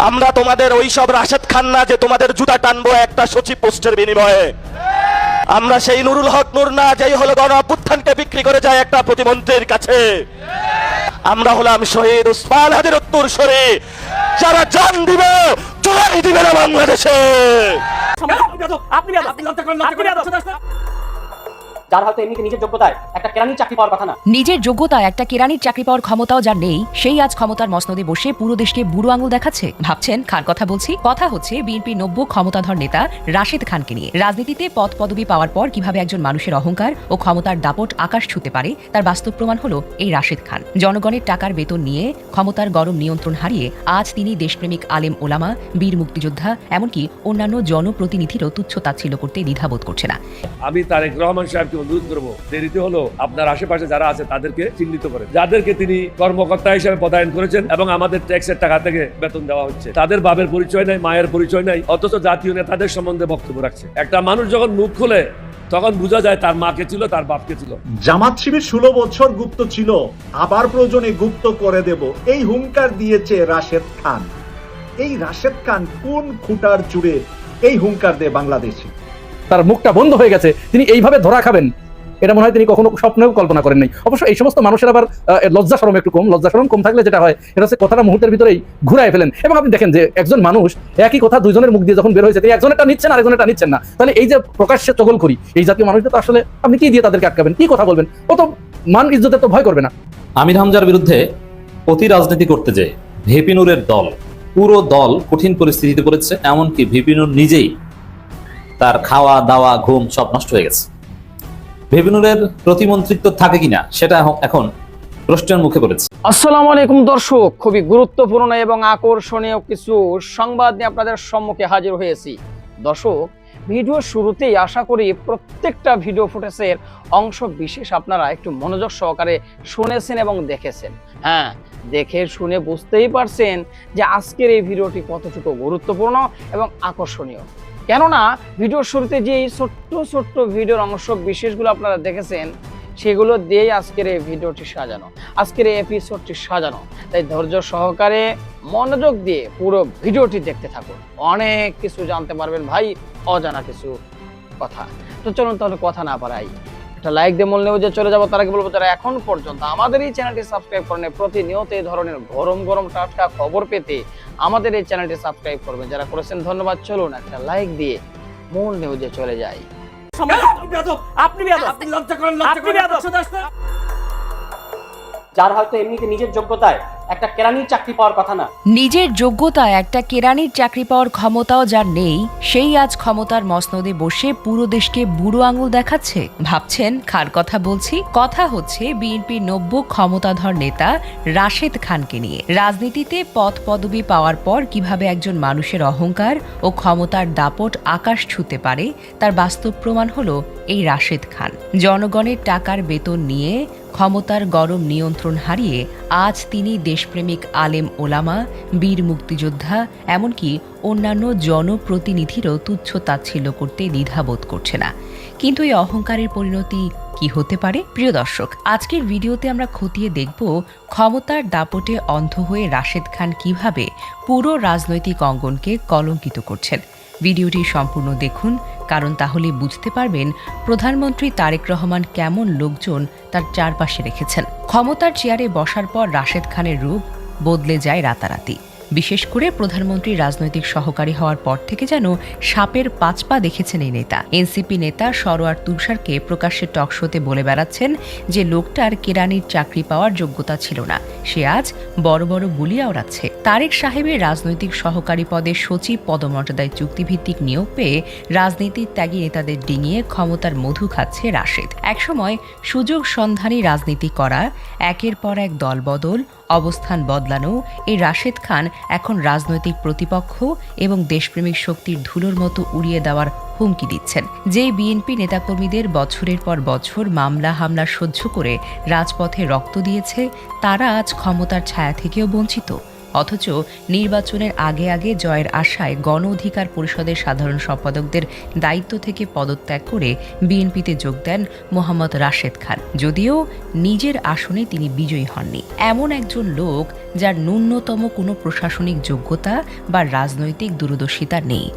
আমরা তোমাদের ওই সব রাশেদ খান না যে তোমাদের জুতা টানবো একটা সচিব পোস্টের বিনিময়ে। আমরা সেই নুরুল হক নূর না যেই হলো গণ অভ্যুত্থানকে বিক্রি করে যায় একটা প্রতিমন্ত্রীর কাছে। আমরা হলাম শহীদ উসমান হাদির উত্তরসূরি, যারা জান দিবে জয় দিবে না বাংলাদেশে। যার হয়তো এমনিতে নিজের যোগ্যতায় একটা কেরানির চাকরি পাওয়ার কথা না, নিজের যোগ্যতায় একটা কেরানির চাকরি পাওয়ার ক্ষমতাও যার নেই, সেই আজ ক্ষমতার মসনদে বসে পুরো দেশকে বুড়ো আঙুল দেখাচ্ছে। ভাবছেন কার কথা বলছি? কথা হচ্ছে বিএনপির নব্য ক্ষমতাধর নেতা রাশেদ খানকে নিয়ে। রাজনীতিতে পদ পদবি পাওয়ার পর কিভাবে একজন মানুষের অহংকার ও ক্ষমতার দাপট আকাশ ছুঁতে পারে তার বাস্তব প্রমাণ হলো এই রাশেদ খান। জনগণের টাকার বেতন নিয়ে ক্ষমতার গরম নিয়ন্ত্রণ হারিয়ে আজ তিনি দেশপ্রেমিক আলেম ওলামা, বীর মুক্তিযোদ্ধা, এমনকি অন্যান্য জনপ্রতিনিধিরও তুচ্ছ তাচ্ছিল্য করতে দ্বিধাবোধ করছে না। আমি তারেক রহমান সাহেবকে অনুরোধ করবো, দেরিতে হলো আপনার আশেপাশে যারা আছে তাদেরকে চিহ্নিত করেন, যাদেরকে তিনি কর্মকর্তা হিসেবে পদায়ন করেছেন এবং আমাদের ট্যাক্সের টাকা থেকে বেতন দেওয়া হচ্ছে। তাদের বাবের পরিচয় নাই, মায়ের পরিচয় নাই, অথচ জাতীয় নেতাদের সম্বন্ধে বক্তব্য রাখছে। একটা মানুষ যখন মুখ খুলে তখন বোঝা যায় তার মাকে ছিল, তার বাপকে ছিল। জামাত শিবির 16 বছর গুপ্ত ছিল, আবার প্রয়োজনে গুপ্ত করে দেব, এই হুঙ্কার দিয়েছে রাশেদ খান। এই রাশেদ খান কোন খুঁটার জুড়ে এই হুঙ্কার দেয় বাংলাদেশে? তার মুখটা বন্ধ হয়ে গেছে, তিনি এইভাবে ধরা খাবেন এটা মনে হয় তিনি কখনো স্বপ্নেও কল্পনা করেন নাই। অবশ্য এই সমস্ত মানুষের আবার লজ্জা শরম একটু কম, লজ্জা শরম কম থাকলে যেটা হয় এটা হচ্ছে কথাটা মুহূর্তের ভিতরেই ঘুরায় ফেলেন। এবং আপনি দেখেন যে একজন মানুষ একই কথা দুইজনের মুখ দিয়ে যখন বের হয়েছে, একজনেরটা নিচ্ছেন আরেকজনেরটা নিচ্ছেন না, তাহলে এই যে প্রকাশ্যে চগল করি এই জাতীয় মানুষদের তো আসলে আপনি কি দিয়ে তাদেরকে আটকাবেন, কি কথা বলবেন? ও তো মান ইজ্জতের তো ভয় করবে না। আমির হামজার বিরুদ্ধে অতি রাজনীতি করতে যে ভিপি নূরের দল, পুরো দল কঠিন পরিস্থিতিতে পড়েছে। এমনকি ভিপি নূর নিজেই তার খাওয়া দাওয়া ঘুম সব নষ্ট হয়ে গেছে। ভিপি নূরের প্রতিমন্ত্রিত্ব থাকে কিনা সেটা এখন প্রশ্নের মুখে পড়েছে। আসসালামু আলাইকুম দর্শক, খুবই গুরুত্বপূর্ণ এবং আকর্ষণীয় কিছু সংবাদ নিয়ে আপনাদের সম্মুখে হাজির হয়েছি। দর্শক, ভিডিও শুরুতেই আশা করি প্রত্যেকটা ভিডিও ফুটেজের অংশ বিশেষ আপনারা একটু মনোযোগ সহকারে শুনেছেন এবং দেখেছেন। হ্যাঁ, দেখে শুনে বুঝতেই পারছেন যে আজকের এই ভিডিওটি কতটুকু গুরুত্বপূর্ণ এবং আকর্ষণীয়। কেননা ভিডিওর শুরুতে যে ছোট্ট ছোট্ট ভিডিওর অংশ বিশেষগুলো আপনারা দেখেছেন সেগুলো দিয়েই আজকের এই ভিডিওটি সাজানো, আজকের এই এপিসোডটি সাজানো। তাই ধৈর্য সহকারে মনোযোগ দিয়ে পুরো ভিডিওটি দেখতে থাকুন, অনেক কিছু জানতে পারবেন ভাই, অজানা কিছু কথা। তো চলুন তাহলে কথা না বাড়াই, একটা লাইক দিয়ে মূল নিউজে চলে যাবো। তার আগে বলবো, যারা এখন পর্যন্ত আমাদের এই চ্যানেলটি সাবস্ক্রাইব করেন, প্রতিনিয়ত এই ধরনের গরম গরম টাটকা খবর পেতে আমাদের এই চ্যানেলটি সাবস্ক্রাইব করবেন। যারা করেছেন ধন্যবাদ। চলুন একটা লাইক দিয়ে মূল নিউজে চলে যাই। যার হয়তো এমনিতে নিজের যোগ্যতায় একটা কেরানির চাকরি পাওয়ার কথা না, নিজের যোগ্যতায় একটা কেরানির চাকরি পাওয়ার ক্ষমতাও যার নেই, সেই আজ ক্ষমতার মসনদে বসে পুরো দেশকে বুড়ো আঙুল দেখাচ্ছে। ভাবছেন কার কথা বলছি? কথা হচ্ছে বিএনপির নব্য ক্ষমতাধর নেতা রাশেদ খানকে নিয়ে। রাজনীতিতে পদ পদবি পাওয়ার পর কিভাবে একজন মানুষের অহংকার ও ক্ষমতার দাপট আকাশ ছুঁতে পারে তার বাস্তব প্রমাণ হলো এই রাশেদ খান। জনগণের টাকার বেতন নিয়ে ক্ষমতার গরম নিয়ন্ত্রণ হারিয়ে আজ তিনি দেশপ্রেমিক আলেম ওলামা, বীর মুক্তিযোদ্ধা, এমনকি অন্যান্য জনপ্রতিনিধিরও তুচ্ছ তাচ্ছিল্য করতে দ্বিধাবোধ করছে না। কিন্তু এই অহংকারের পরিণতি কি হতে পারে? প্রিয় দর্শক, আজকের ভিডিওতে আমরা খতিয়ে দেখব ক্ষমতার দাপটে অন্ধ হয়ে রাশেদ খান কিভাবে পুরো রাজনৈতিক অঙ্গনকে কলঙ্কিত করছেন। ভিডিওটি সম্পূর্ণ দেখুন, কারণ তাহলে বুঝতে পারবেন প্রধানমন্ত্রী তারেক রহমান কেমন লোকজন তার চারপাশে রেখেছেন। ক্ষমতার চেয়ারে বসার পর রাশেদ খানের রূপ বদলে যায় রাতারাতি। বিশেষ করে প্রধানমন্ত্রী রাজনৈতিক সহকারী হওয়ার পর থেকে যেন সাপের 5 পা দেখেছেন এই নেতা। এনসিপি নেতা সরোয়ার তুষারকে প্রকাশ্যে টকশোতে বলে বেড়াচ্ছেন যে লোকটার কেরানির চাকরি পাওয়ার যোগ্যতা ছিল না, সে আজ বড় বড় বুলিয়া ওড়াচ্ছে। তারেক সাহেবের রাজনৈতিক সহকারী পদে সচিব পদমর্যাদায় চুক্তিভিত্তিক নিয়োগ পেয়ে রাজনীতির ত্যাগী নেতাদের ডিঙিয়ে ক্ষমতার মধু খাচ্ছে রাশেদ। একসময় সুযোগ সন্ধানী রাজনীতি করা, একের পর এক দলবদল, অবস্থান বদলানো এই রাশেদ খান এখন রাজনৈতিক প্রতিপক্ষ এবং দেশপ্রেমিক শক্তির ধুলোর মতো উড়িয়ে দেওয়ার হুমকি দিচ্ছেন। যে বিএনপি নেতাকর্মীদের বছরের পর বছর মামলা হামলা সহ্য করে রাজপথে রক্ত দিয়েছে, তারা আজ ক্ষমতার ছায়া থেকেও বঞ্চিত। অথচ নির্বাচনের আগে আগে জয়ের আশায় গণ অধিকার পরিষদের সাধারণ সম্পাদকদের দায়িত্ব থেকে পদত্যাগ করে বিএনপিতে যোগ দেন মোহাম্মদ রাশেদ খান, যদিও নিজের আসনে তিনি বিজয়ী হননি। এমন একজন লোক যার ন্যূনতম কোনো প্রশাসনিক যোগ্যতা বা রাজনৈতিক দূরদর্শিতা নেই,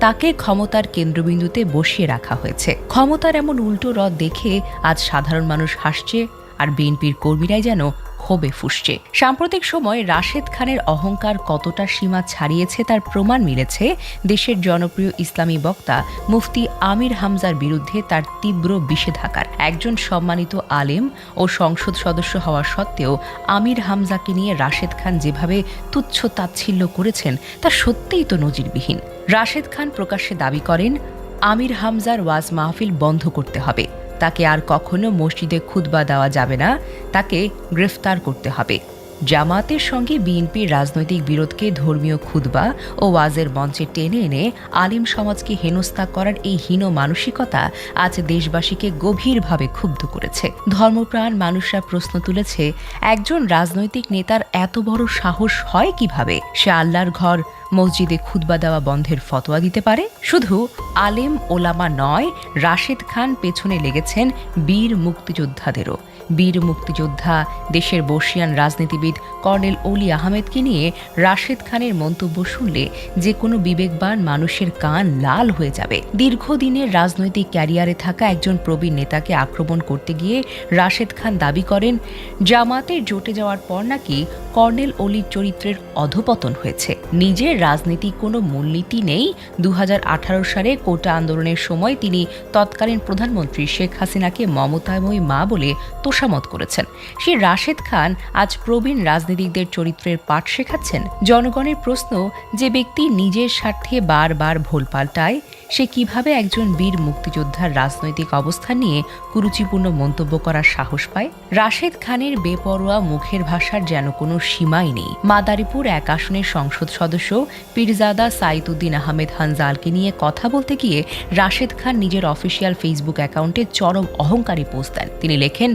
তাকে ক্ষমতার কেন্দ্রবিন্দুতে বসিয়ে রাখা হয়েছে। ক্ষমতার এমন উল্টো রদ দেখে আজ সাধারণ মানুষ হাসছে, আর বিএনপির কর্মীরাই যেন ক্ষোভে ফুঁসছে। সাম্প্রতিক সময়ে রাশেদ খানের অহংকার কতটা সীমা ছাড়িয়েছে তার প্রমাণ মিলেছে দেশের জনপ্রিয় ইসলামী বক্তা মুফতি আমির হামজার বিরুদ্ধে তার তীব্র বিষেধাগার। একজন সম্মানিত আলেম ও সংসদ সদস্য হওয়া সত্ত্বেও আমির হামজাকে নিয়ে রাশেদ খান যেভাবে তুচ্ছ তাচ্ছিল্য করেছেন তা সত্যিই তো নজিরবিহীন। রাশেদ খান প্রকাশ্যে দাবি করেন, আমির হামজার ওয়াজ মাহফিল বন্ধ করতে হবে, তাকে আর কখনো মসজিদে খুতবা দেওয়া যাবে না, তাকে গ্রেফতার করতে হবে। জামাতের সঙ্গে বিএনপির রাজনৈতিক বিরোধকে ধর্মীয় খুতবা ও ওয়াজের মঞ্চে টেনে এনে আলিম সমাজকে হেনস্থা করার এই হীন মানসিকতা আজ দেশবাসীকে গভীরভাবে ক্ষুব্ধ করেছে। ধর্মপ্রাণ মানুষরা প্রশ্ন তুলেছে, একজন রাজনৈতিক নেতার এত বড় সাহস হয় কিভাবে? সে আল্লাহর ঘর মসজিদে খুতবা দেওয়া বন্ধের ফতোয়া দিতে পারে? শুধু আলেম ওলামা নয়, রাশেদ খান পেছনে লেগেছেন বীর মুক্তিযোদ্ধাদেরও। বীর মুক্তিযোদ্ধা দেশের বর্ষিয়ান রাজনীতিবিদ কর্নেল অলি আহমেদকে নিয়ে রাশেদ খানের মন্তব্য শুনলে যে কোনো বিবেকবান মানুষের কান লাল হয়ে যাবে। দীর্ঘদিনের রাজনৈতিক ক্যারিয়ারে থাকা একজন প্রবীণ নেতাকে আক্রমণ করতে গিয়ে রাশেদ খান দাবি করেন, জামাতের জোটে যাওয়ার পর নাকি কর্নেল অলির চরিত্রের অধপতন হয়েছে। নিজের রাজনীতিক কোনো মূলনীতি নেই। 2018 সালে কোটা আন্দোলনের সময় তিনি তৎকালীন প্রধানমন্ত্রী শেখ হাসিনাকে মমতাময়ী মা বলে তোষামত করেছেন। সেই রাশেদ খান আজ প্রবীণ রাজনীতিকদের চরিত্রের পাঠ শেখাচ্ছেন। জনগণের প্রশ্ন, যে ব্যক্তি নিজের স্বার্থে বারবার ভোল পাল্টায়, সে কিভাবে একজন বীর মুক্তিযোদ্ধার রাজনৈতিক অবস্থান নিয়ে কুরুচিপূর্ণ মন্তব্য করার সাহস পায়? রাশেদ খানের বেপরোয়া মুখের ভাষার যেন কোনো সীমাই নেই। মাদারীপুর 1 আসনের সংসদ সদস্য পীরজাদা সাইদুদ্দিন আহমেদ হানজালকে নিয়ে কথা বলতে গিয়ে রাশেদ খান নিজের অফিসিয়াল ফেসবুক অ্যাকাউন্টে চরম অহংকারী পোস্ট দেন। তিনি লেখেন,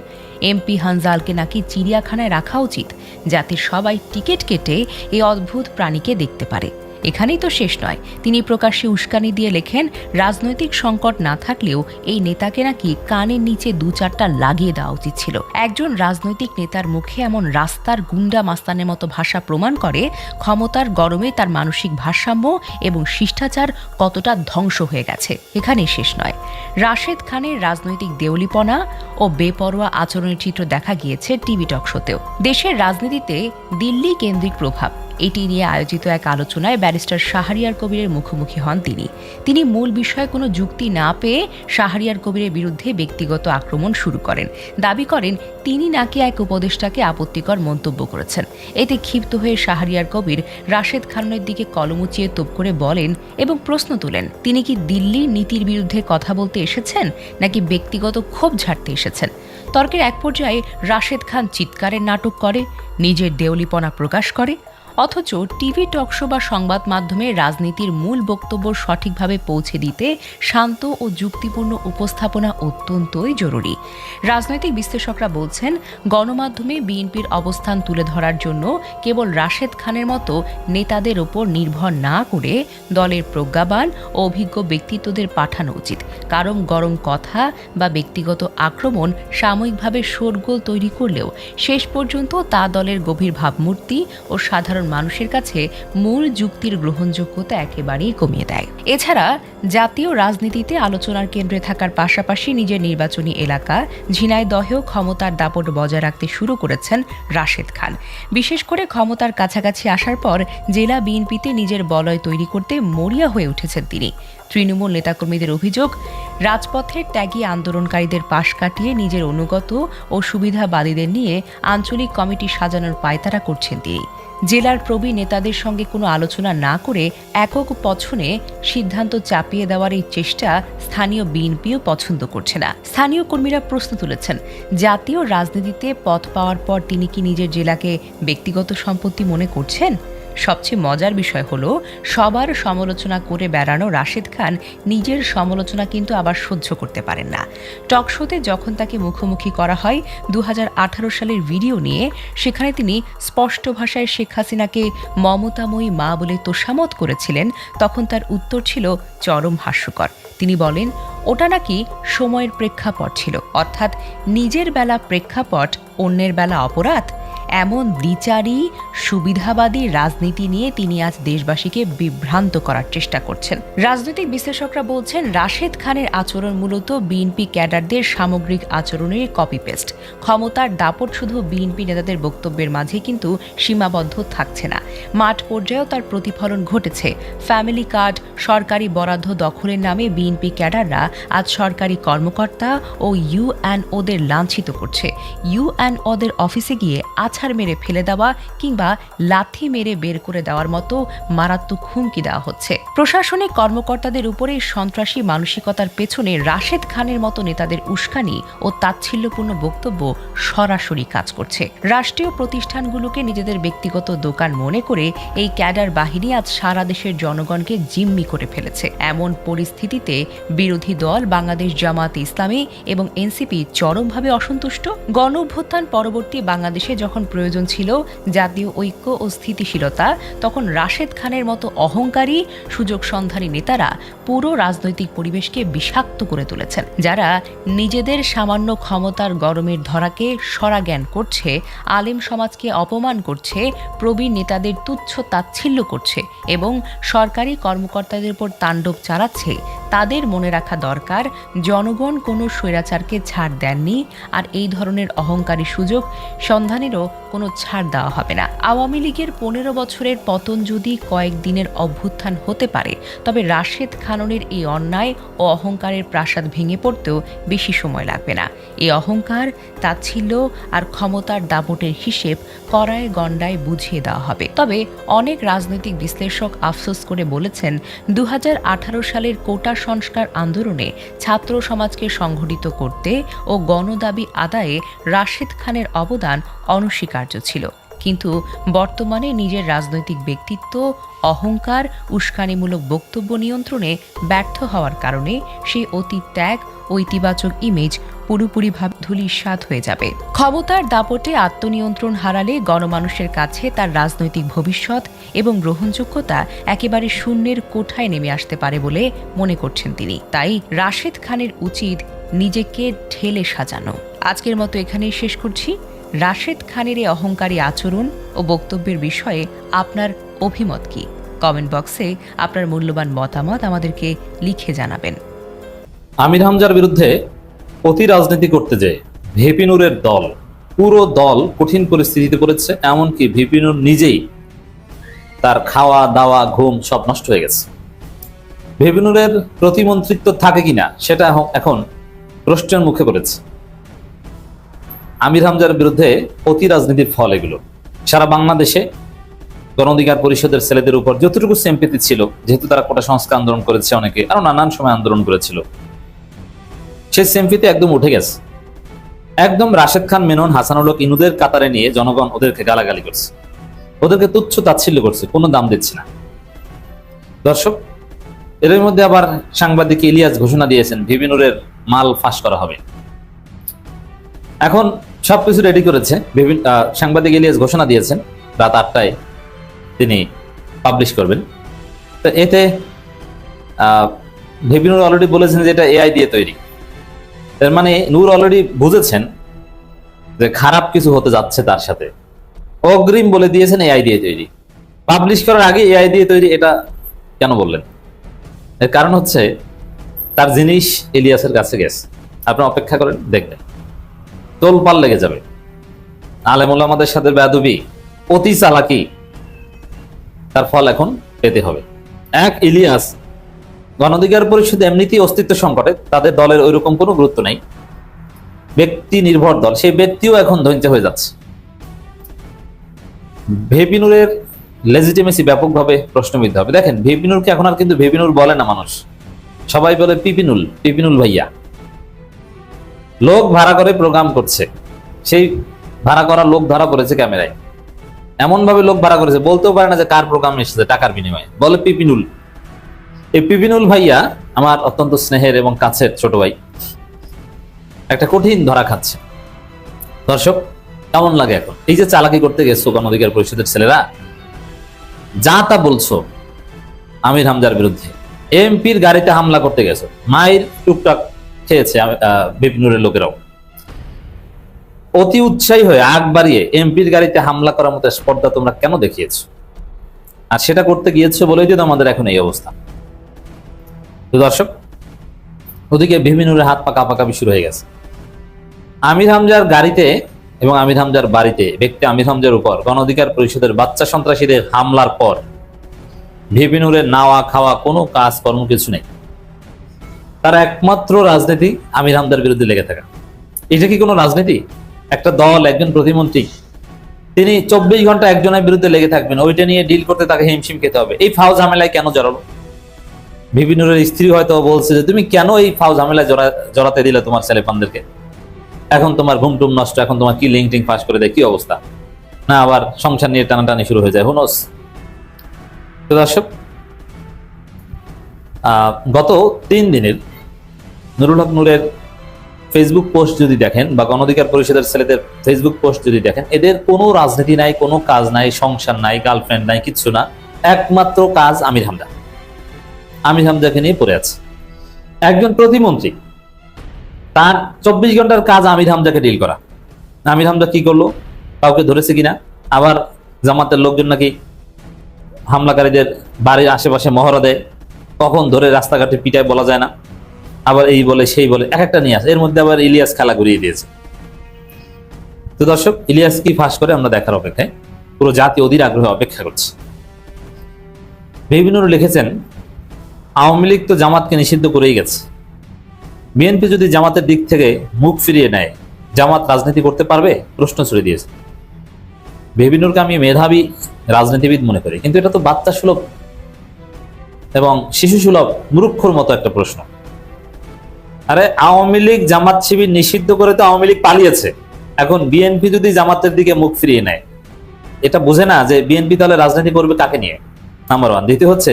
এমপি হানজালকে নাকি চিড়িয়াখানায় রাখা উচিত, যাতে সবাই টিকিট কেটে এই অদ্ভুত প্রাণীকে দেখতে পারে। এখানেই তো শেষ নয়, তিনি প্রকাশ্যে উস্কানি দিয়ে লেখেন, রাজনৈতিক সংকট না থাকলেও এই নেতাকে নাকি কানের নিচে 2-4টা লাগিয়ে দেওয়া উচিত ছিল। একজন রাজনৈতিক নেতার মুখে এমন রাস্তার গুন্ডা মাস্তানের মতো ভাষা প্রমাণ করে ক্ষমতার গরমে তার মানসিক ভারসাম্য এবং শিষ্টাচার কতটা ধ্বংস হয়ে গেছে। এখানেই শেষ নয়, রাশেদ খানের রাজনৈতিক দেউলিপনা ও বেপরোয়া আচরণের চিত্র দেখা গিয়েছে টিভি টক শোতেও। দেশের রাজনীতিতে দিল্লি কেন্দ্রিক প্রভাব, এটি নিয়ে আয়োজিত এক আলোচনায় ব্যারিস্টার শাহরিয়ার কবিরের মুখোমুখি হন তিনি মূল বিষয়ে কোনো যুক্তি না পেয়ে শাহরিয়ার কবিরের বিরুদ্ধে ব্যক্তিগত আক্রমণ শুরু করেন। দাবি করেন তিনি নাকি এক উপদেষ্টাকে আপত্তিকর মন্তব্য করেছেন। এতে ক্ষিপ্ত হয়ে শাহরিয়ার কবির রাশেদ খানের দিকে কলম উঁচিয়ে তোপ করে বলেন এবং প্রশ্ন তুলেন, তিনি কি দিল্লির নীতির বিরুদ্ধে কথা বলতে এসেছেন নাকি ব্যক্তিগত ক্ষোভ ঝাড়তে এসেছেন? তর্কের এক পর্যায়ে রাশেদ খান চিৎকারের নাটক করে, নিজের দেউলিপনা প্রকাশ করে। অথচ টিভি টকশো বা সংবাদ মাধ্যমে রাজনীতির মূল বক্তব্য সঠিকভাবে পৌঁছে দিতে শান্ত ও যুক্তিপূর্ণ উপস্থাপনা অত্যন্তই জরুরি। রাজনৈতিক বিশ্লেষকরা বলছেন, গণমাধ্যমে বিএনপির অবস্থান তুলে ধরার জন্য কেবল রাশেদ খানের মতো নেতাদের ওপর নির্ভর না করে দলের প্রজ্ঞাবান ও অভিজ্ঞ ব্যক্তিত্বদের পাঠানো উচিত। কারণ গরম কথা বা ব্যক্তিগত আক্রমণ সাময়িকভাবে শোরগোল তৈরি করলেও শেষ পর্যন্ত তা দলের গভীর ভাবমূর্তি ও সাধারণ মানুষের কাছে মূল যুক্তির গ্রহণযোগ্যতা একেবারেই কমিয়ে দেয়। এছাড়া জাতীয় রাজনীতিতে আলোচনার কেন্দ্রে থাকার পাশাপাশি নিজের নির্বাচনী এলাকা ঝিনাইদহেও ক্ষমতার দাপট বজায় রাখতে শুরু করেছেন রাশেদ খান। বিশেষ করে ক্ষমতার কাছাকাছি আসার পর জেলা বিএনপিতে নিজের বলয় তৈরি করতে মরিয়া হয়ে উঠেছেন তিনি। তৃণমূল নেতাকর্মীদের অভিযোগ, রাজপথের ত্যাগী আন্দোলনকারীদের পাশ কাটিয়ে নিজের অনুগত ও সুবিধাবাদীদের নিয়ে আঞ্চলিক কমিটি সাজানোর পায়তারা করছেন তিনি। জেলার প্রবীণ নেতাদের সঙ্গে কোনো আলোচনা না করে একক পছনে সিদ্ধান্ত চাপিয়ে দেওয়ার এই চেষ্টা স্থানীয় বিএনপিও পছন্দ করছে না। স্থানীয় কর্মীরা প্রশ্ন তুলেছেন, জাতীয় রাজনীতিতে পদ পাওয়ার পর তিনি কি নিজের জেলাকে ব্যক্তিগত সম্পত্তি মনে করছেন? সবচেয়ে মজার বিষয় হলো সবার সমালোচনা করে বেড়ানো রাশেদ খান নিজের সমালোচনা কিন্তু আবার সহ্য করতে পারেন না। টকশোতে যখন তাকে মুখোমুখি করা হয় 2018 সালের ভিডিও নিয়ে, সেখানে তিনি স্পষ্ট ভাষায় শেখ হাসিনাকে মমতাময়ী মা বলে তোষামত করেছিলেন, তখন তার উত্তর ছিল চরম হাস্যকর। তিনি বলেন ওটা নাকি সময়ের প্রেক্ষাপট ছিল, অর্থাৎ নিজের বেলা প্রেক্ষাপট, অন্যের বেলা অপরাধ। এমন দ্বিচারী সুবিধাবাদী রাজনীতি নিয়ে তিনি আজ দেশবাসীকে বিভ্রান্ত করার চেষ্টা করছেন। রাজনৈতিক বিশ্লেষকরা বলছেন রাশেদ খানের আচরণ মূলত বিএনপি ক্যাডারদের সামগ্রিক আচরণের কপি পেস্ট। ক্ষমতার দাপট শুধু বিএনপি নেতাদের বক্তব্যের মাঝে কিন্তু সীমাবদ্ধ থাকছে না, মাঠ পর্যায়েও তার প্রতিফলন ঘটেছে। ফ্যামিলি কার্ড, সরকারি বরাদ্দ দখলের নামে বিএনপি ক্যাডাররা আজ সরকারি কর্মকর্তা ও ইউএনওদের লাঞ্ছিত করছে। ইউএনওদের অফিসে গিয়ে আছাড় মেরে ফেলে দেওয়া কিংবা লাথি মেরে বের করে দেওয়ার মতো মারাত্মক হুমকি দেওয়া হচ্ছে। প্রশাসনিক কর্মকর্তাদের উপরে সন্ত্রাসী মানসিকতার পেছনে রাশেদ খানের মতো নেতাদের উস্কানি ও তাচ্ছিল্যপূর্ণ বক্তব্য সরাসরি কাজ করছে। রাষ্ট্রীয় প্রতিষ্ঠানগুলোকে নিজেদের ব্যক্তিগত দোকান মনে করে এই ক্যাডার বাহিনী আজ সারা দেশের জনগণকে জিম্মি করে ফেলেছে। এমন পরিস্থিতিতে বিরোধী দল বাংলাদেশ জামায়াতে ইসলামী এবং এনসিপি চরমভাবে অসন্তুষ্ট। গণঅভ্যুত্থান পরবর্তী বাংলাদেশে যখন প্রয়োজন ছিল জাতীয় ঐক্য ও স্থিতিশীলতা, তখন রাশেদ খানের মতো অহংকারী সুযোগ সন্ধানী নেতারা পুরো রাজনৈতিক পরিবেশকে বিষাক্ত করে তুলেছেন। যারা নিজেদের সামান্য ক্ষমতার গরমের ধরাকে সরাজ্ঞান করছে, আলেম সমাজকে অপমান করছে, প্রবীণ নেতাদের তুচ্ছ তাচ্ছিল্য করছে এবং সরকারি কর্মকর্তাদের উপর তাণ্ডব চালাচ্ছে, তাদের মনে রাখা দরকার জনগণ কোনো স্বৈরাচারকে ছাড় দেননি, আর এই ধরনের অহংকারী সুযোগ সন্ধানেরও কোনো ছাড় দেওয়া হবে না। আওয়ামী লীগের 15 বছরের পতন যদি কয়েকদিনের অভ্যুত্থান হতে পারে, তবে রাশেদ খানের এই অন্যায় ও অহংকারের প্রাসাদ ভেঙে পড়তেও বেশি সময় লাগবে না। এই অহংকার, তাচ্ছিল্য আর ক্ষমতার দাপটের হিসেব কড়ায় গণ্ডায় বুঝিয়ে দেওয়া হবে। তবে অনেক রাজনৈতিক বিশ্লেষক আফসোস করে বলেছেন 2018 সালের কোটা সংস্কার আন্দোলনে ছাত্র সমাজকে সংগঠিত করতে ও গণদাবি আদায়ে রাশেদ খানের অবদান অনস্বীকার্য ছিল, কিন্তু বর্তমানে নিজের রাজনৈতিক ব্যক্তিত্ব, অহংকার, উস্কানিমূলক বক্তব্য নিয়ন্ত্রণে ব্যর্থ হওয়ার কারণে সেই অতীত ত্যাগ ও ইতিবাচক ইমেজ পুরোপুরিভাবে ধূলিসাৎ হয়ে যাবে। ক্ষমতার দাপটে আত্মনিয়ন্ত্রণ হারালে গণমানুষের কাছে তার রাজনৈতিক ভবিষ্যৎ এবং গ্রহণযোগ্যতা একেবারে শূন্যের কোঠায় নেমে আসতে পারে বলে মনে করছেন তিনি। তাই রাশেদ খানের উচিত নিজেকে ঢেলে সাজানো। আজকের মতো এখানেই শেষ করছি। রাশেদ খানের এই অহংকারী আচরণ ও বক্তব্যের বিষয়ে আপনার অভিমত কি? কমেন্ট বক্সে আপনার মূল্যবান মতামত আমাদেরকে লিখে জানাবেন। আমির হামজার বিরুদ্ধে অতি রাজনীতি করতে যেয়ে ভিপি নূরের দল, পুরো দল কঠিন পরিস্থিতিতে পড়েছে। এমনকি ভিপি নূর নিজেই তার খাওয়া দাওয়া ঘুম সব নষ্ট হয়ে গেছে। ভিপি নূরের প্রতিমন্ত্রিত্ব থাকে কিনা সেটা এখন প্রশ্নের মুখে পড়েছে। আমির হামজার বিরুদ্ধে অতি রাজনীতির ফল এগুলো। সারা বাংলাদেশে গণ অধিকার পরিষদের ছেলেদের উপর যতটুকু সিম্পেথি ছিল, যেহেতু তারা কোটা সংস্কার আন্দোলন করেছে, অনেকে আরো নানান সময় আন্দোলন করেছিল, সেই সিম্পেথি একদম উঠে গেছে। একদম রাশেদ খান, মেনন, হাসানুল হক, ইনুদের কাতারে নিয়ে জনগণ ওদেরকে গালাগালি করছে, ওদেরকে তুচ্ছ তাচ্ছিল্য করছে, কোনো দাম দিচ্ছে না। দর্শক, এর মধ্যে আবার সাংবাদিক ইলিয়াস ঘোষণা দিয়েছেন ভিপি নূরের মাল ফাঁস করা হবে। এখন সবকিছু রেডি করেছে। সাংবাদিক ইলিয়াস ঘোষণা দিয়েছেন রাত 8টায় তিনি পাবলিশ করবেন। তো এতে ভিপি নূর অলরেডি বলেছেন যে এটা এআই দিয়ে তৈরি। এর মানে নূর অলরেডি বুঝেছেন যে খারাপ কিছু হতে যাচ্ছে তার সাথে, অগ্রিম বলে দিয়েছেন এআই দিয়ে তৈরি। পাবলিশ করার আগে এআই দিয়ে তৈরি এটা কেন বললেন? এর কারণ হচ্ছে তার জিনিস ইলিয়াসের কাছে গেছে। আপনারা অপেক্ষা করেন, দেখবেন তোলপাল লেগে যাবে। আলেম ওলামাদের সাথে বেয়াদবি, অতি চালাকি, তার ফল এখন পেতে হবে। এক, ইলিয়াস গণ অধিকার পরিষদ এমনিতেই অস্তিত্ব সংকটে, তাদের দলের ওইরকম কোনো গুরুত্ব নাই, ব্যক্তি নির্ভর দল, সেই ব্যক্তিও এখন ধ্বংস হয়ে যাচ্ছে। ভিপি নূরের লেজিটিমেসি ব্যাপকভাবে প্রশ্নবিদ্ধ হবে। দেখেন, ভিপি নূরকে এখন আর কিন্তু ভিপি নূর বলে না মানুষ, সবাই বলে পিপিনুল, পিপিনুল ভাইয়া। লোক ভাড়া করে প্রোগ্রাম করছে, সেই ভাড়া করা লোক ধরা পড়েছে ক্যামেরায়। এমন ভাবে লোক ভাড়া করেছে, বলতেও পারে না যে কার প্রোগ্রাম এসেছে টাকার বিনিময়ে, বলে পিপিনুল। এই পিপিনুল ভাইয়া আমার অত্যন্ত স্নেহের এবং কাছের ছোট ভাই, একটা কঠিন ধরা খাচ্ছে। দর্শক, কেমন লাগে এখন এই যে চালাকি করতে গেছো গণ অধিকার পরিষদের ছেলেরা, যা তা বলছো আমির হামজার বিরুদ্ধে, এমপির গাড়িতে হামলা করতে গেছো, মায়ের টুকটাক খেয়েছে বিপিনুরের লোকেরাও, অতি উৎসাহী হয়ে আগ বাড়িয়ে এমপির গাড়িতে হামলা করার মতো স্পর্ধা তোমরা কেন দেখিয়েছো? আর সেটা করতে গিয়েছো বলেই তো আমাদের এখন এই অবস্থা। তো দর্শক, ওদিকে বিপিনুরের হাত পা কাঁপাকাঁপি শুরু হয়ে গেছে। আমির হামজার গাড়িতে এবং আমির হামজার বাড়িতে ব্যক্তি আমির হামজার উপর গণ অধিকার পরিষদের বাচ্চা সন্ত্রাসীদের হামলার পর বিপিনুরের নাওয়া খাওয়া কোনো কাজ কর্ম কিছু নেই। তার একমাত্র রাজনীতি আমির হামজার বিরুদ্ধে লেগে থাকা। এটা কি কোনো রাজনীতি? একটা দল, একজন প্রতিমন্ত্রী, তিনি 24 ঘন্টা একজনের বিরুদ্ধে লেগে থাকবেন, ওইটা নিয়ে ডিল করতে তাকে হিমশিম খেতে হবে। এই ফাও ঝামেলায় কেন জড়ালো? বিপিনুরের স্ত্রী হয়তো বলছে যে তুমি কেন এই ফাও ঝামেলায় জড়াতে দিলে তোমার ছেলেপানদেরকে, এখন তোমার ঘুম টুম নষ্ট, এখন তোমার কি লিঙ্কটিং ফাঁস করে দেয়, কি অবস্থা, না আবার সংসার নিয়ে টানাটানি শুরু হয়ে যায়, হুনস। তো দর্শক, গত 3 দিনের নুরুল হক নূরের ফেসবুক পোস্ট যদি দেখেন বা গণ অধিকার পরিষদের ছেলেদের ফেসবুক পোস্ট যদি দেখেন, এদের কোনো রাজনীতি নাই, কোনো কাজ নাই, সংসার নাই, গার্লফ্রেন্ড নাই, কিচ্ছু না, একমাত্র কাজ আমির হামজা। আমির হামজাকে নিয়ে পড়ে আছে। একজন প্রতিমন্ত্রী, তার 24 ঘন্টার কাজ আমির হামজাকে ডিল করা। আমির হামজা কি করলো, কাউকে ধরেছে কিনা, আবার জামাতের লোকজন নাকি হামলাকারীদের বাড়ির আশেপাশে মহড়া দেয়, কখন ধরে রাস্তাঘাটে পিটায় বলা যায় না, আবার এই বলে সেই বলে, এক একটা নিয়ে আসে। এর মধ্যে আবার ইলিয়াস খেলা ঘুরিয়ে দিয়েছে। তো দর্শক, ইলিয়াস কি ফাঁস করে আমরা দেখার অপেক্ষায়, পুরো জাতি অধীর আগ্রহে অপেক্ষা করছে। বিপিনুর লিখেছেন, আওয়ামী লীগ তো জামাতকে নিষিদ্ধ করেই গেছে, বিএনপি যদি জামাতের দিক থেকে মুখ ফিরিয়ে নেয়, জামাত রাজনীতি করতে পারবে? প্রশ্ন ছুড়ে দিয়েছে। বিপিনুরকে আমি মেধাবী রাজনীতিবিদ মনে করি, কিন্তু এটা তো বাচ্চা সুলভ এবং শিশু সুলভ মূর্খর মতো একটা প্রশ্ন। আরে আওয়ামী লীগ জামাত শিবির নিষিদ্ধ করে তো আওয়ামী লীগ পালিয়েছে, এখন বিএনপি যদি জামাতের দিকে মুখ ফিরিয়ে নেয়, এটা বুঝে না যে বিএনপি তাহলে রাজনীতি করবে কাকে নিয়ে, নাম্বার 1। দ্বিতীয় হচ্ছে,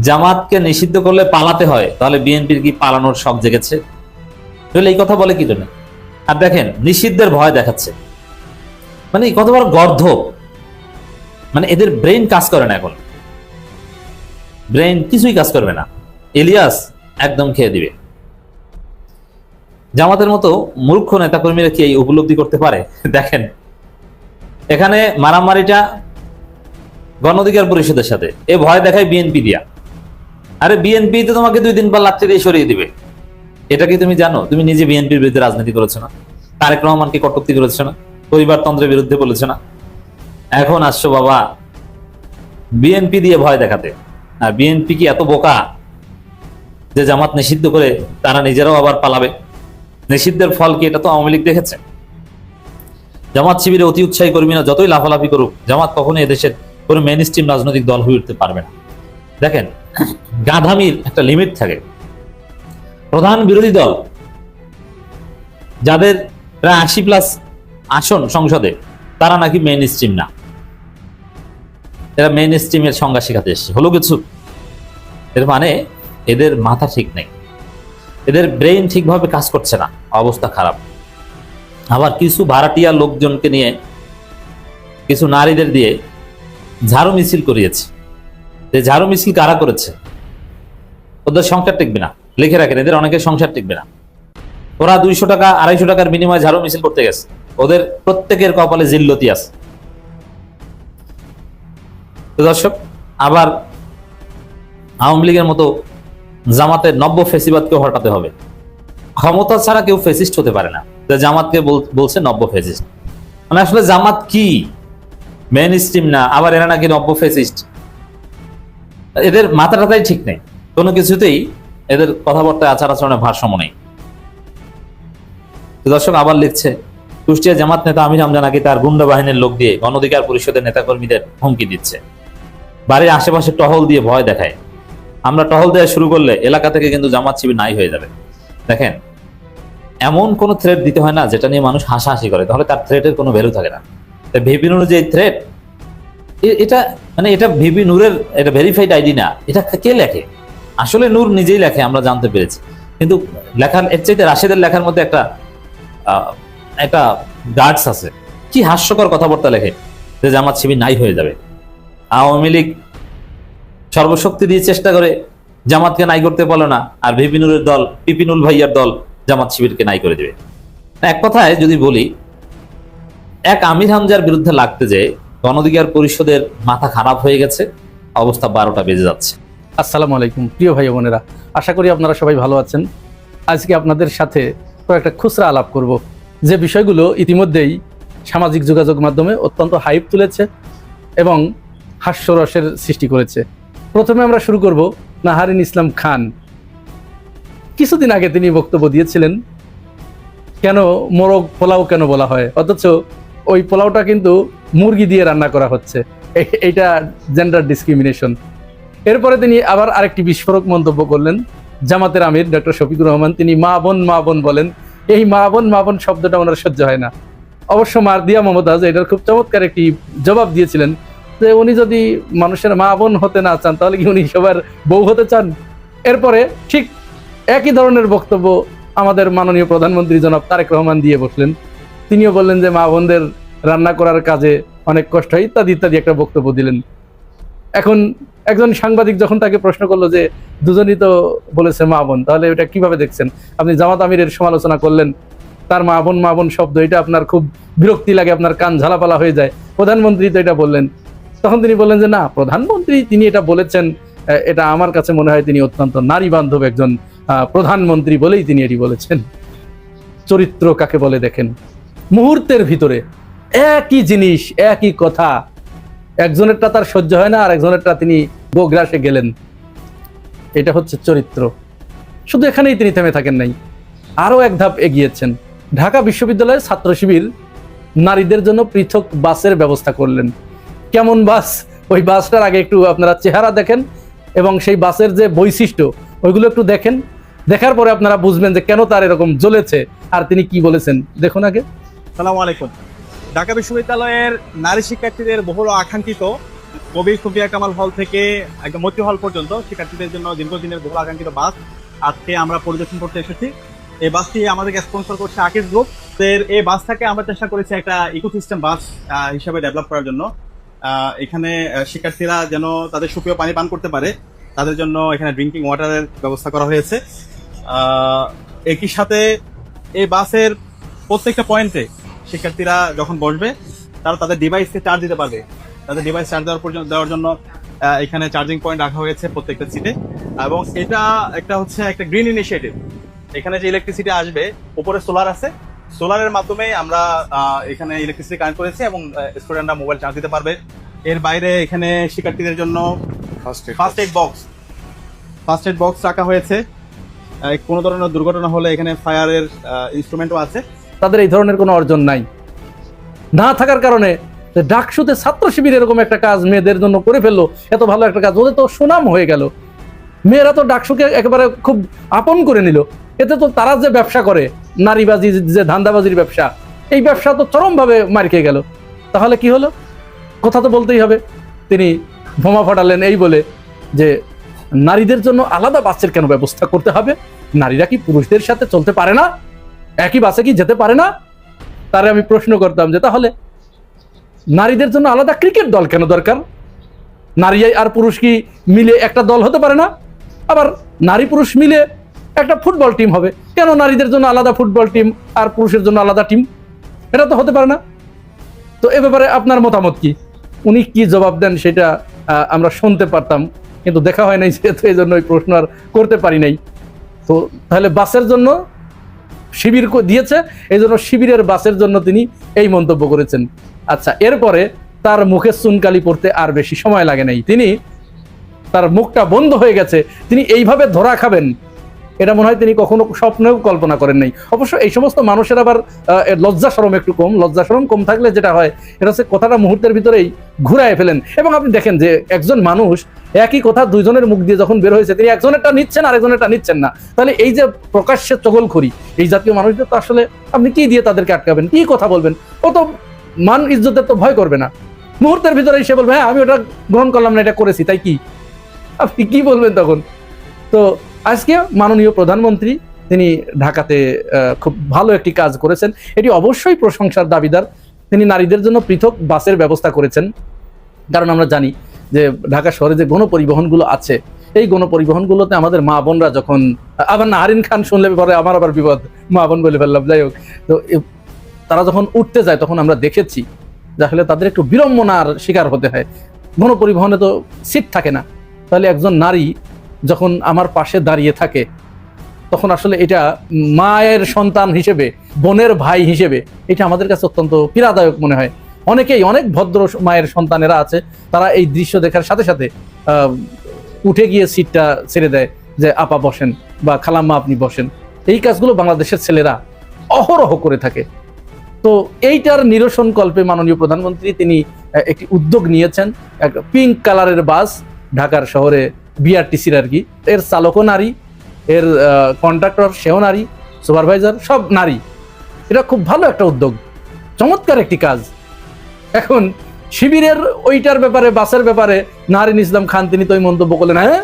জামাতকে নিষিদ্ধ করলে পালাতে হয়, তাহলে বিএনপির কি পালানোর শখ জেগেছে? তাহলে এই কথা বলে কি জন্য? আর দেখেন, নিষিদ্ধের ভয় দেখাচ্ছে, মানে কত বড় গর্ধব, মানে এদের ব্রেন কাজ করে না, এখন ব্রেন কিছুই কাজ করবে না। ইলিয়াস একদম খেয়ে দিবে। জামাতের মতো মূর্খ নেতাকর্মীরা কি এই উপলব্ধি করতে পারে? দেখেন, এখানে মারামারিটা গণ অধিকার পরিষদের সাথে, এ ভয় দেখায় বিএনপি দিয়া। আরে বিএনপি তো তোমাকে 2 দিন পর লাথি দিয়ে সরিয়ে দিবে, এটা কি তুমি জানো? তুমি নিজে বিএনপির বিরুদ্ধে রাজনীতি করেছো না? তারেক রহমানকে কটূক্তি করেছো না? পরিবারতন্ত্রের বিরুদ্ধে বলেছো না? এখন আসছো বাবা বিএনপি দিয়ে ভয় দেখাতে। আর বিএনপি কি এত বোকা যে জামাত নিষিদ্ধ করে তারা নিজেরাও আবার পালাবে? নিষিদ্ধের ফল কি? এটা তো আওয়ামী লীগ দেখেছে। জামাত শিবিরে অতি উৎসাহী কর্মীরা যতই লাফালাফি করুক, জামাত কখনো এদেশের কোনো মেইন স্ট্রিম রাজনৈতিক দল হয়ে উঠতে পারবে না। দেখেন, গাধামির একটা লিমিট থাকে। প্রধান বিরোধী দল যাদের প্রায় 80+ আসন সংসদে, তারা নাকি মেইন স্ট্রিম না, এরা মেইন স্ট্রিমের সংজ্ঞা শেখাতে এসছে। হলো কিছু, এর মানে এদের মাথা ঠিক নেই, এদের ব্রেইন ঠিকভাবে কাজ করছে না, অবস্থা খারাপ। আবার কিছু ভাড়াটিয়া লোকজনকে নিয়ে, কিছু নারীদের দিয়ে ঝাড়ু মিছিল করিয়েছে। যে ঝাড়ু মিছিল কারা করেছে? ওদের সংসার টিকবে না, লিখে রাখেন, এদের অনেকের সংসার টিকবে না। ওরা 200 টাকা 250 টাকার বিনিময়ে ঝাড়ু মিছিল করতে গেছে, ওদের প্রত্যেকের কপালে জিল্লতি আছে। তো দর্শক, আবার আওয়ামী লীগের মতো জামাতের নব্য ফেসিবাদকে হটাতে হবে। ক্ষমতা ছাড়া কেউ ফেসিস্ট হতে পারে না। জামাতকে বলছে নব্য ফেসিস্ট, মানে আসলে জামাত কি মেইন স্ট্রিম না, আবার এরা নাকি নব্য ফেসিস্ট। এদের মাথাটাই ঠিক নেই, কোনো কিছুতেই এদের কথাবার্তা আচার আচরণের ভারসাম্য নেই। দর্শক আবার লিখছে, কুষ্টিয়া জামাত নেতা আমির হামজা নাকি তার গুন্ডা বাহিনীর লোক দিয়ে গণ অধিকার পরিষদের নেতাকর্মীদের হুমকি দিচ্ছে, বাড়ির আশেপাশে টহল দিয়ে ভয় দেখায়। আমরা টহল দেওয়া শুরু করলে এলাকা থেকে কিন্তু জামাত শিবির নাই হয়ে যাবে। দেখেন, এমন কোন থ্রেট দিতে হয় না যেটা নিয়ে মানুষ হাসাহাসি করে, তাহলে তার থ্রেটের কোনো ভ্যালু থাকে না। বিপিনুর যে থ্রেট, এটা মানে এটা ভিপি নূরের এটা ভেরিফাইড আইডি না, এটা কে লেখে? আসলে নূর নিজেই লেখে, আমরা জানতে পেরেছি। কিন্তু লেখার এর চাইতে রাশেদের লেখার মধ্যে একটা গার্ডস আছে। কি হাস্যকর কথাবার্তা লেখে যে জামাত শিবির নাই হয়ে যাবে। আওয়ামী লীগ সর্বশক্তি দিয়ে চেষ্টা করে জামাতকে নাই করতে পারলো না, আর ভিপি নূরের দল, পিপি নুল ভাইয়ার দল জামাত শিবিরকে নাই করে দেবে। এক কথায় যদি বলি, এক আমির হামজার বিরুদ্ধে লাগতে যে গণঅধিকার পরিষদের মাথা খারাপ হয়ে গেছে, অবস্থা 12টা বেজে যাচ্ছে। আসসালামু আলাইকুম প্রিয় ভাই বোনেরা, আশা করি আপনারা সবাই ভালো আছেন। আজকে আপনাদের সাথে একটা খুচরা আলাপ করব, যে বিষয়গুলো ইতিমধ্যেই সামাজিক যোগাযোগ মাধ্যমে অত্যন্ত হাইপ তুলেছে এবং হাস্যরসের সৃষ্টি করেছে। প্রথমে আমরা শুরু করব নাহারিন ইসলাম খান। কিছুদিন আগে তিনি বক্তব্য দিয়েছিলেন কেন মোরগ পোলাও কেন বলা হয়, অথচ ওই পোলাওটা কিন্তু মুরগি দিয়ে রান্না করা হচ্ছে। এইটা জেন্ডার ডিসক্রিমিনেশন। এরপরে তিনি আবার আরেকটি বিস্ফোরক মন্তব্য করলেন। জামাতের আমির ডক্টর শফিকুর রহমান তিনি মা বোন বলেন। এই মা বোন শব্দটা ওনার সহ্য হয় না। অবশ্য মারদিয়া মমতাজ এটার খুব চমৎকার একটি জবাব দিয়েছিলেন যে উনি যদি মানুষের মা বোন হতে না চান তাহলে কি উনি সবার বউ হতে চান? এরপরে ঠিক একই ধরনের বক্তব্য আমাদের মাননীয় প্রধানমন্ত্রী জনাব তারেক রহমান দিয়ে বসলেন। তিনিও বললেন যে মা বোনদের রান্না করার কাজে অনেক কষ্ট হয়, ইত্যাদি ইত্যাদি একটা বক্তব্য দিলেন। এখন একজন সাংবাদিক যখন তাকে প্রশ্ন করলো যে দুজনই তো বলেছে মা বোন, তাহলে এটা কিভাবে দেখছেন? আপনি জামাত আমিরের সমালোচনা করলেন, তার মা বোন শব্দ এটা আপনার খুব বিরক্তি লাগে, আপনার কান ঝালাপালা হয়ে যায়, প্রধানমন্ত্রী তো এটা বললেন। তখন তিনি বললেন যে না, প্রধানমন্ত্রী তিনি এটা বলেছেন, এটা আমার কাছে মনে হয় তিনি অত্যন্ত নারী বান্ধব একজন প্রধানমন্ত্রী বলেই তিনি এটি বলেছেন। চরিত্র কাকে বলে দেখেন, মুহূর্তের ভিতরে একই জিনিস একই কথা, একজনেরটা তার সহ্য হয় না আর একজনেরটা তিনি গোগ্রাসে গেলেন। এটা হচ্ছে চরিত্র। শুধু এখানেই তিনি থেমে থাকেন নাই, আরো এক ধাপ এগিয়েছেন। ঢাকা বিশ্ববিদ্যালয়ের ছাত্র শিবির নারীদের জন্য পৃথক বাসের ব্যবস্থা করলেন। কেমন বাস, ওই বাসটার আগে একটু আপনারা চেহারা দেখেন এবং সেই বাসের যে বৈশিষ্ট্য ওইগুলো একটু দেখেন। দেখার পরে আপনারা বুঝবেন যে কেন তার এরকম জ্বলেছে আর তিনি কি বলেছেন। দেখুন আগে। আসসালামু আলাইকুম। ঢাকা বিশ্ববিদ্যালয়ের নারী শিক্ষার্থীদের বহুল আকাঙ্ক্ষিত কবি সুফিয়া কামাল হল থেকে একদম মতি হল পর্যন্ত শিক্ষার্থীদের জন্য দীর্ঘদিনের বহুল আকাঙ্ক্ষিত বাস আজকে আমরা পরিদর্শন করতে এসেছি। এই বাসটি আমাদেরকে স্পন্সর করছে আকিজ গ্রুপ। এই বাসটাকে আমরা চেষ্টা করেছি একটা ইকোসিস্টেম বাস হিসাবে ডেভেলপ করার জন্য। এখানে শিক্ষার্থীরা যেন তাদের সুপেয় পানি পান করতে পারে, তাদের জন্য এখানে ড্রিঙ্কিং ওয়াটারের ব্যবস্থা করা হয়েছে। একই সাথে এই বাসের প্রত্যেকটা পয়েন্টে শিক্ষার্থীরা যখন বসবে তারা তাদের ডিভাইসকে চার্জ দিতে পারবে। তাদের ডিভাইস চার্জ দেওয়ার জন্য এখানে চার্জিং পয়েন্ট রাখা হয়েছে প্রত্যেকটা সিটে। এবং এটা একটা গ্রিন ইনিশিয়েটিভ। এখানে যে ইলেকট্রিসিটি আসবে, উপরে সোলার আছে, সোলারের মাধ্যমে আমরা এখানে ইলেকট্রিসিটি কানেক্ট করেছি এবং স্টুডেন্টরা মোবাইল চার্জ দিতে পারবে। এর বাইরে এখানে শিক্ষার্থীদের জন্য ফার্স্ট এড বক্স রাখা হয়েছে। কোনো ধরনের দুর্ঘটনা হলে এখানে ফায়ারের ইনস্ট্রুমেন্টও আছে। তাদের এই ধরনের কোনো অর্জন নাই, না থাকার কারণে ডাকসুতে ছাত্র শিবির এরকম একটা কাজ মেয়েদের জন্য করে ফেললো। এত ভালো একটা কাজ, ওদের তো সুনাম হয়ে গেল। মেয়েরা তো ডাকসুকে একেবারে খুব আপন করে নিল। এতে তো তারা যে ব্যবসা করে, নারীবাজি যে ধান্দাবাজির ব্যবসা, এই ব্যবসা তো চরমভাবে মার খেয়ে গেল। তাহলে কি হলো? কথা তো বলতেই হবে। তিনি বোমা ফাটালেন এই বলে যে নারীদের জন্য আলাদা বাসের কেন ব্যবস্থা করতে হবে? নারীরা কি পুরুষদের সাথে চলতে পারে না? একই বাসে কি যেতে পারে না? তারে আমি প্রশ্ন করতাম যে তাহলে নারীদের জন্য আলাদা ক্রিকেট দল কেন দরকার? নারী আর পুরুষ কি মিলে একটা দল হতে পারে না? আবার নারী পুরুষ মিলে একটা ফুটবল টিম হবে, কেন নারীদের জন্য আলাদা ফুটবল টিম আর পুরুষের জন্য আলাদা টিম? এটা তো হতে পারে না। তো এ ব্যাপারে আপনার মতামত কি? উনি কি জবাব দেন সেটা আমরা শুনতে পারতাম, কিন্তু দেখা হয় নাই, যেহেতু এই জন্য ওই প্রশ্ন আর করতে পারি নাই। তো তাহলে বাসের জন্য শিবির দিয়েছে, এই জন্য শিবিরের বাসের জন্য তিনি এই মন্তব্য করেছেন। আচ্ছা, এরপরে তার মুখে চুনকালি পড়তে আর বেশি সময় লাগে নাই। তার মুখটা বন্ধ হয়ে গেছে, তিনি এইভাবে ধরা খাবেন এটা মনে হয় তিনি কখনো স্বপ্নেও কল্পনা করেন নাই। অবশ্য এই সমস্ত মানুষের আবার লজ্জা শরম কম থাকলে যেটা হয় এটা হচ্ছে কথাটা মুহূর্তের ভিতরেই ঘুরায় ফেলেন। এবং আপনি দেখেন যে একজন মানুষ একই কথা দুইজনের মুখ দিয়ে যখন বের হয়েছে, তিনি একজনেরটা নিচ্ছেন আর একজনেরটা নিচ্ছেন না। তাহলে এই যে প্রকাশ্যে চগলখড়ি, এই জাতীয় মানুষদের তো আসলে আপনি কি দিয়ে তাদেরকে আটকাবেন, কি কথা বলবেন? ও তো মান ইজ্জতের তো ভয় করবে না। মুহূর্তের ভিতরে সে বলবে হ্যাঁ আমি ওটা গ্রহণ করলাম না, এটা করেছি, তাই কি? আপনি কি বলবেন তখন? তো আজকে মাননীয় প্রধানমন্ত্রী তিনি ঢাকাতে খুব ভালো একটি কাজ করেছেন, এটি অবশ্যই প্রশংসার দাবিদার। তিনি নারীদের জন্য পৃথক বাসের ব্যবস্থা করেছেন, কারণ আমরা জানি যে ঢাকা শহরে যে গণপরিবহনগুলো আছে, এই গণপরিবহনগুলোতে আমাদের মা বোনরা যখন, আবার নাহারিন খান শুনলে পরে আমার আবার বিপদ, মা বোন বলে ফেললাম, যাই হোক, তো তারা যখন উঠতে যায় তখন আমরা দেখেছি যে আসলে তাদের একটু বিড়ম্বনার শিকার হতে হয়। গণপরিবহনে তো সিট থাকে না, তাহলে একজন নারী যখন আমার পাশে দাঁড়িয়ে থাকে তখন আসলে এটা মায়ের সন্তান হিসেবে, বোনের ভাই হিসেবে এটা আমাদের কাছে অত্যন্ত পীড়াদায়ক মনে হয়। অনেকেই, অনেক ভদ্র মায়ের সন্তানেরা আছে, তারা এই দৃশ্য দেখার সাথে সাথে উঠে গিয়ে সিটটা ছেড়ে দেয় যে আপা বসেন বা খালাম্মা আপনি বসেন। এই কাজগুলো বাংলাদেশের ছেলেরা অহরহ করে থাকে। তো এইটার নিরসন কল্পে মাননীয় প্রধানমন্ত্রী তিনি একটি উদ্যোগ নিয়েছেন, একটা পিঙ্ক কালারের বাস ঢাকার শহরে, বিআরটিসির আর কি, এর চালকও নারী, এর কন্ট্রাক্টর সেও নারী, সুপারভাইজার সব নারী। এটা খুব ভালো একটা উদ্যোগ, চমৎকার একটি কাজ। এখন শিবিরের ওইটার ব্যাপারে, বাসের ব্যাপারে নারিন ইসলাম খান তিনি তো এই মন্তব্য করলেন, হ্যাঁ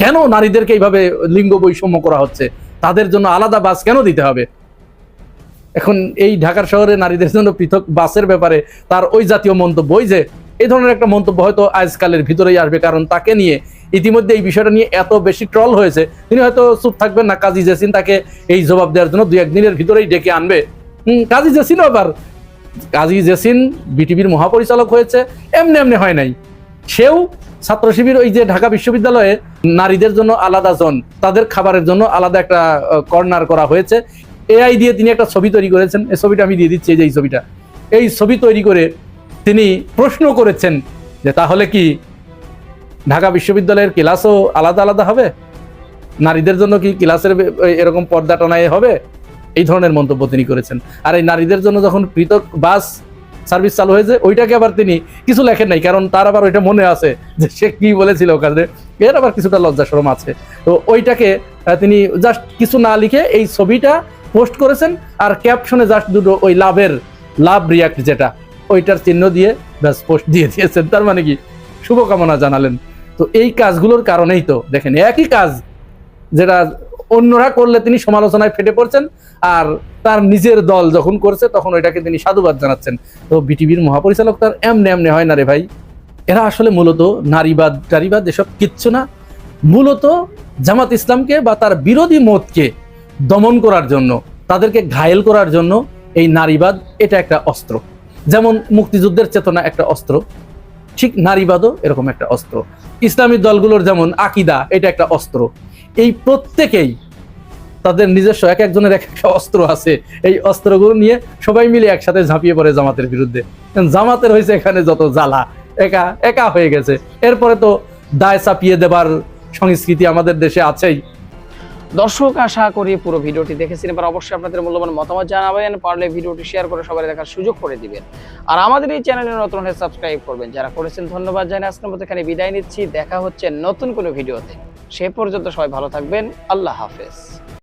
কেন নারীদেরকে এইভাবে লিঙ্গ বৈষম্য করা হচ্ছে, তাদের জন্য আলাদা বাস কেন দিতে হবে? এখন এই ঢাকার শহরে নারীদের জন্য পৃথক বাসের ব্যাপারে তার ওই জাতীয় মন্তব্য, ওই যে এই ধরনের একটা মন্তব্য হয়তো আজকালের ভিতরেই আসবে, কারণ তাকে নিয়ে ইতিমধ্যে এই বিষয়টা নিয়ে এত বেশি ট্রল হয়েছে, তিনি হয়তো চুপ থাকবেন না। কাজী জেসিন তাকে এই জবাব দেওয়ার জন্য 2-1 দিনের ভিতরেই ডেকে আনবে। কাজী জেসিনও আবার, কাজী জেসিন বিটিভির মহাপরিচালক হয়েছে, এমনি এমনি হয় নাই। সেও ছাত্র শিবির, ওই যে ঢাকা বিশ্ববিদ্যালয়ে নারীদের জন্য আলাদা জোন, তাদের খাবারের জন্য আলাদা একটা কর্নার করা হয়েছে, এআই দিয়ে তিনি একটা ছবি তৈরি করেছেন। এই ছবিটা আমি দিয়ে দিচ্ছি, এই যে এই ছবিটা, এই ছবি তৈরি করে তিনি প্রশ্ন করেছেন যে তাহলে কি ঢাকা বিশ্ববিদ্যালয়ের ক্লাসও আলাদা আলাদা হবে, নারীদের জন্য কি ক্লাসের এরকম পর্দা টানায় হবে? এই ধরনের মন্তব্য তিনি করেছেন। আর এই নারীদের জন্য যখন পৃথক বাস সার্ভিস চালু হয়েছে, ওইটাকে আবার তিনি কিছু লেখেন নাই, কারণ তার আবার ওইটা মনে আছে যে সে কি বলেছিল ওখানে, এর আবার কিছুটা লজ্জা শরম আছে। তো ওইটাকে তিনি জাস্ট কিছু না লিখে এই ছবিটা পোস্ট করেছেন, আর ক্যাপশনে জাস্ট দুটো ওই লাভ রিয়াক্ট যেটা, ওইটার চিহ্ন দিয়ে ব্যাস পোস্ট দিয়ে দিয়েছেন। তার মানে কি শুভকামনা জানালেন। তো এই কাজগুলোর কারণেই তো দেখেন, একই কাজ যেটা অন্যরা করলে তিনি সমালোচনায় ফেটে পড়ছেন, আর তার নিজের দল যখন করছে তখন ওইটাকে তিনি সাধুবাদ জানাচ্ছেন। তো বিটিভির মহাপরিচালক তার এমনি হয় না রে ভাই। এরা আসলে মূলত নারীবাদ এসব কিচ্ছু না, মূলত জামাত ইসলামকে বা তার বিরোধী মতকে দমন করার জন্য, তাদেরকে ঘায়েল করার জন্য এই নারীবাদ এটা একটা অস্ত্র। যেমন মুক্তিযুদ্ধের চেতনা একটা অস্ত্র, ঠিক নারীবাদও এরকম একটা অস্ত্র। ইসলামী দলগুলোর যেমন আকীদা এটা একটা অস্ত্র। এই প্রত্যেকেই তাদের নিজস্ব এক একজনের এক একটা অস্ত্র আছে, এই অস্ত্রগুলো নিয়ে সবাই মিলে একসাথে ঝাঁপিয়ে পড়ে জামাতের বিরুদ্ধে। জামাতের হয়েছে এখানে যত জ্বালা, একা হয়ে গেছে। এরপরে তো দায় চাপিয়ে দেবার সংস্কৃতি আমাদের দেশে আছেই। দর্শক, আশা করি পুরো ভিডিওটি দেখেছেন। এবার অবশ্যই আপনাদের মূল্যবান মতামত জানাবেন, পারলে ভিডিওটি শেয়ার করে সবাই দেখার সুযোগ করে দিবেন। আর আমাদের এই চ্যানেলে নতুন হলে সাবস্ক্রাইব করবেন। যারা করেছেন ধন্যবাদ জানাই। আজকের মতো এখানে বিদায় নিচ্ছি, দেখা হচ্ছে নতুন কোনো ভিডিওতে। সে পর্যন্ত সবাই ভালো থাকবেন। আল্লাহ হাফেজ।